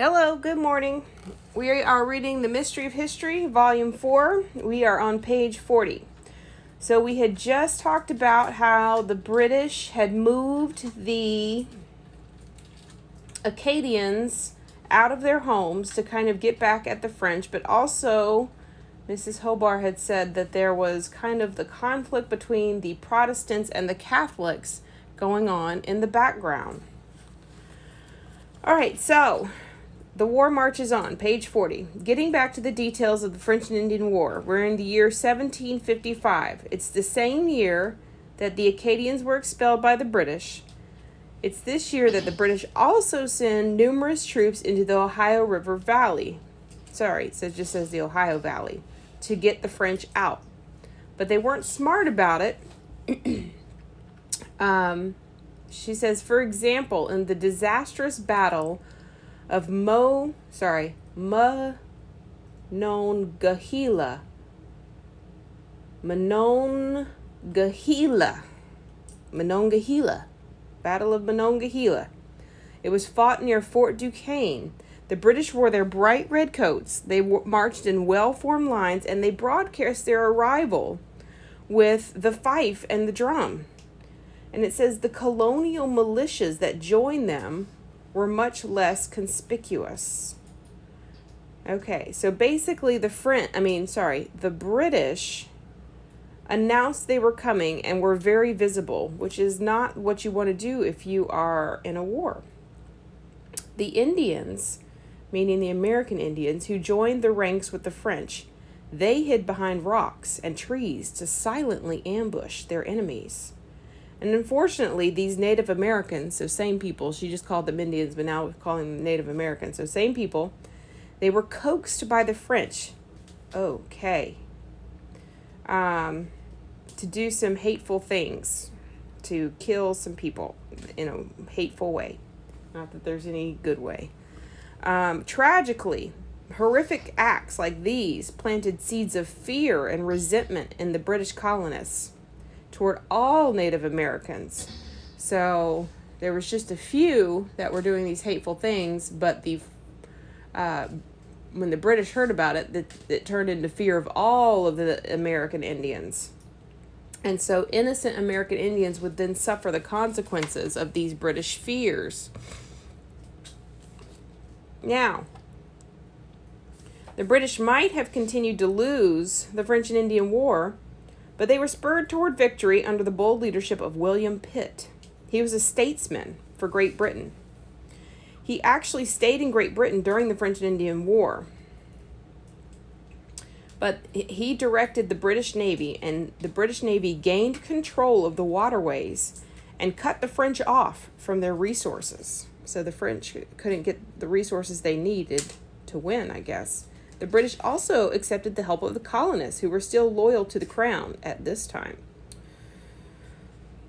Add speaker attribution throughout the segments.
Speaker 1: Hello, good morning. We are reading The Mystery of History, Volume 4. We are on page 40. So we had just talked about how the British had moved the Acadians out of their homes to kind of get back at the French, but also Mrs. Hobart had said that there was kind of the conflict between the Protestants and the Catholics going on in the background. All right, so the war marches on, page 40. Getting back to the details of the French and Indian War, we're in the year 1755. It's the same year that the Acadians were expelled by the British. It's this year that the British also send numerous troops into the Ohio River Valley. It just says the Ohio Valley, to get the French out. But they weren't smart about it. She says, for example, in the disastrous battle of Monongahela, Battle of Monongahela. It was fought near Fort Duquesne. The British wore their bright red coats. They marched in well-formed lines, and they broadcast their arrival with the fife and the drum. And it says the colonial militias that joined them were much less conspicuous. Okay, so basically the British announced they were coming and were very visible, which is not what you want to do if you are in a war. The Indians, meaning the American Indians, who joined the ranks with the French, they hid behind rocks and trees to silently ambush their enemies. And unfortunately, these Native Americans, so same people, she just called them Indians, but now we're calling them Native Americans, so same people, they were coaxed by the French, to do some hateful things, to kill some people in a hateful way. Not that there's any good way. Tragically, horrific acts like these planted seeds of fear and resentment in the British colonists toward all Native Americans. So there was just a few that were doing these hateful things, but when the British heard about it, it turned into fear of all of the American Indians. And so innocent American Indians would then suffer the consequences of these British fears. Now, the British might have continued to lose the French and Indian War, but they were spurred toward victory under the bold leadership of William Pitt. He was a statesman for Great Britain. He actually stayed in Great Britain during the French and Indian War. But he directed the British Navy, and the British Navy gained control of the waterways and cut the French off from their resources. So the French couldn't get the resources they needed to win, I guess. The British also accepted the help of the colonists, who were still loyal to the crown at this time.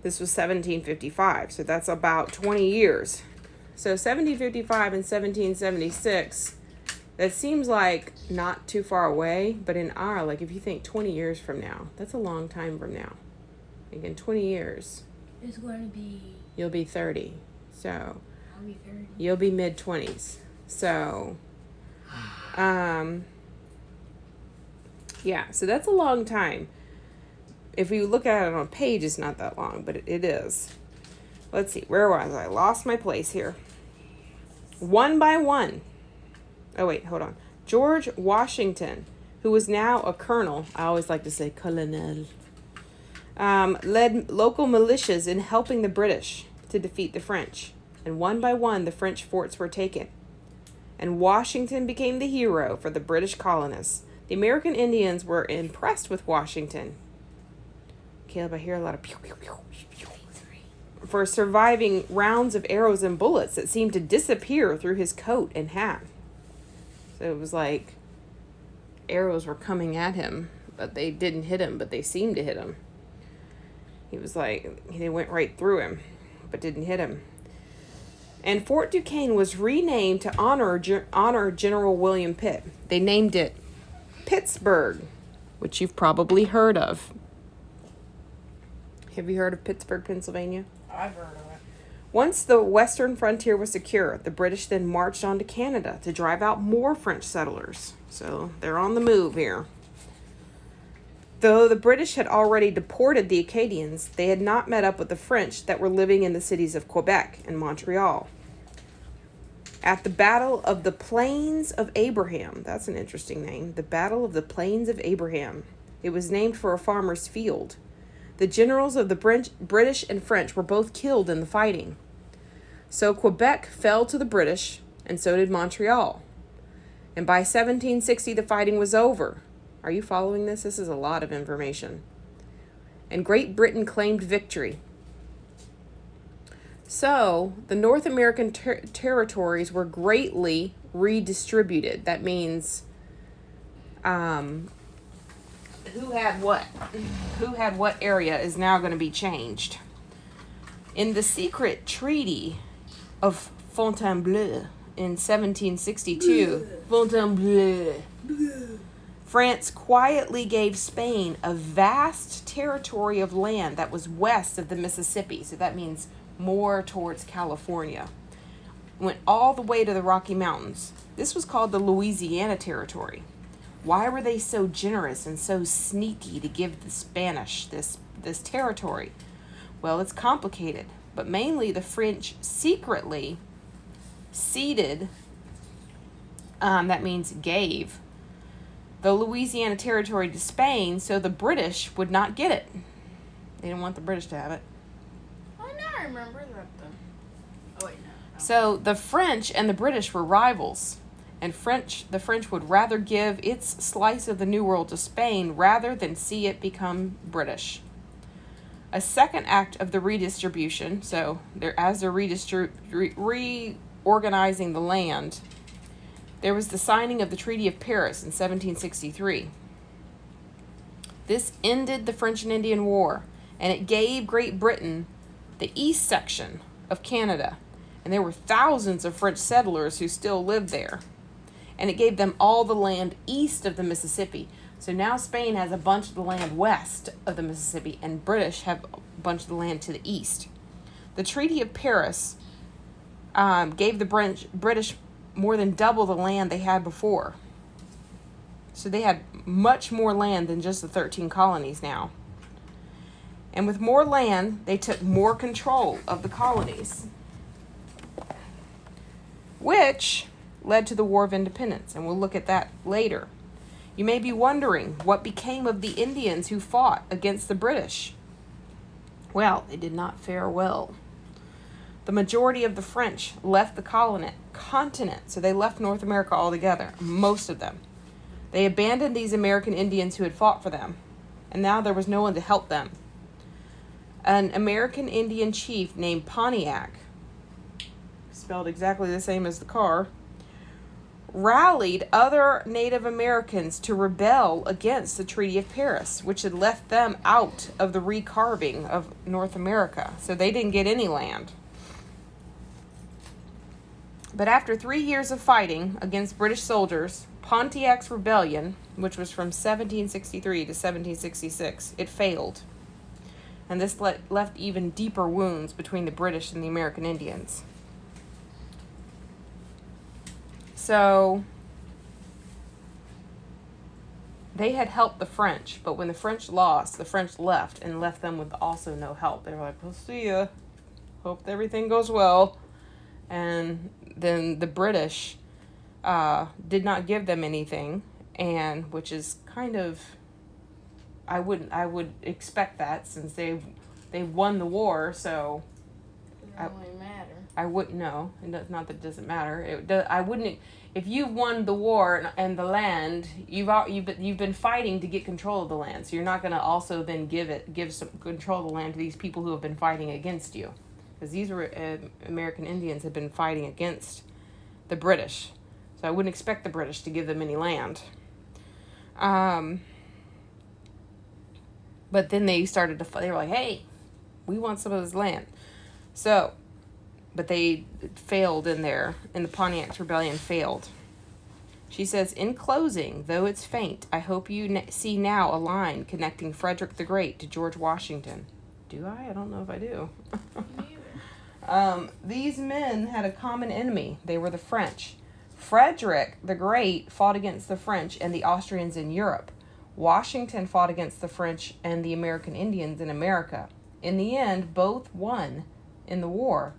Speaker 1: This was 1755, so that's about 20 years. So 1755 and 1776, that seems like not too far away, but if you think 20 years from now, that's a long time from now. Again, 20 years.
Speaker 2: It's going to be...
Speaker 1: You'll be 30, so...
Speaker 2: I'll be 30.
Speaker 1: You'll be mid-20s, so... so that's a long time. If you look at it on a page, it's not that long, but it is. Let's see, where was I? Lost my place here. One by one. Oh, wait, hold on. George Washington, who was now a colonel, I always like to say colonel, led local militias in helping the British to defeat the French. And one by one, the French forts were taken. And Washington became the hero for the British colonists. The American Indians were impressed with Washington. Caleb, I hear a lot of pew, pew, pew, pew, for surviving rounds of arrows and bullets that seemed to disappear through his coat and hat. So it was like arrows were coming at him, but they didn't hit him, but they seemed to hit him. He was like, they went right through him, but didn't hit him. And Fort Duquesne was renamed to honor General William Pitt. They named it Pittsburgh, which you've probably heard of. Have you heard of Pittsburgh, Pennsylvania?
Speaker 2: I've heard of it.
Speaker 1: Once the western frontier was secure, the British then marched on to Canada to drive out more French settlers. So they're on the move here. Though the British had already deported the Acadians, they had not met up with the French that were living in the cities of Quebec and Montreal. At the Battle of the Plains of Abraham, that's an interesting name, the Battle of the Plains of Abraham. It was named for a farmer's field. The generals of the British and French were both killed in the fighting. So Quebec fell to the British, and so did Montreal. And by 1760, the fighting was over. Are you following this? This is a lot of information. And Great Britain claimed victory. So the North American territories were greatly redistributed. That means who had what area is now going to be changed. In the secret treaty of Fontainebleau in 1762, Fontainebleau, France quietly gave Spain a vast territory of land that was west of the Mississippi. So that means more towards California. Went all the way to the Rocky Mountains. This was called the Louisiana Territory. Why were they so generous and so sneaky to give the Spanish this territory? Well, it's complicated, but mainly the French secretly ceded, that means gave, the Louisiana Territory to Spain so the British would not get it. They didn't want the British to have it.
Speaker 2: Oh, now I remember that. Oh, wait, no.
Speaker 1: So the French and the British were rivals, and the French would rather give its slice of the New World to Spain rather than see it become British. A second act of the redistribution, so as they're reorganizing the land, there was the signing of the Treaty of Paris in 1763. This ended the French and Indian War, and it gave Great Britain the east section of Canada, and there were thousands of French settlers who still lived there. And it gave them all the land east of the Mississippi. So now Spain has a bunch of the land west of the Mississippi, and British have a bunch of the land to the east. The Treaty of Paris gave the British more than double the land they had before. So they had much more land than just the 13 colonies now. And with more land, they took more control of the colonies, which led to the War of Independence, and we'll look at that later. You may be wondering what became of the Indians who fought against the British. Well, they did not fare well. The majority of the French left the continent, so they left North America altogether, most of them. They abandoned these American Indians who had fought for them, and now there was no one to help them. An American Indian chief named Pontiac, spelled exactly the same as the car, rallied other Native Americans to rebel against the Treaty of Paris, which had left them out of the recarving of North America, so they didn't get any land. But after 3 years of fighting against British soldiers, Pontiac's rebellion, which was from 1763 to 1766, it failed. And this left even deeper wounds between the British and the American Indians. So they had helped the French, but when the French lost, the French left and left them with also no help. They were like, we'll see ya. Hope everything goes well. And then the British did not give them anything, and which is kind of, I would expect that since they won the war, so
Speaker 2: It doesn't really matter.
Speaker 1: I wouldn't know. Not that it doesn't matter. I wouldn't. If you've won the war and the land, you've been fighting to get control of the land. So you're not going to also then give some control of the land to these people who have been fighting against you, because these were American Indians had been fighting against the British. So I wouldn't expect the British to give them any land. But then they started to. They were like, "Hey, we want some of this land." So. But they failed the Pontiac's rebellion failed. She says, in closing, though it's faint, I hope you see now a line connecting Frederick the Great to George Washington. Do I? I don't know if I do. These men had a common enemy. They were the French. Frederick the Great fought against the French and the Austrians in Europe. Washington fought against the French and the American Indians in America. In the end, both won in the war,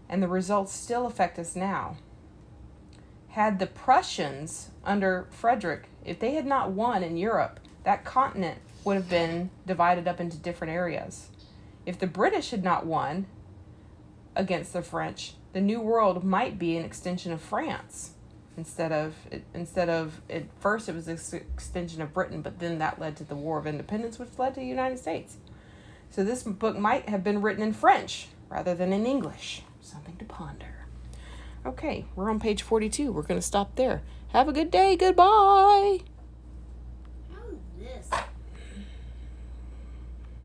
Speaker 1: and the results still affect us now. Had the Prussians under Frederick, if they had not won in Europe, that continent would have been divided up into different areas. If the British had not won against the French, the New World might be an extension of France. Instead of at first it was an extension of Britain, but then that led to the War of Independence, which led to the United States. So this book might have been written in French rather than in English. Something to ponder. Okay, we're on page 42. We're going to stop there. Have a good day. Goodbye.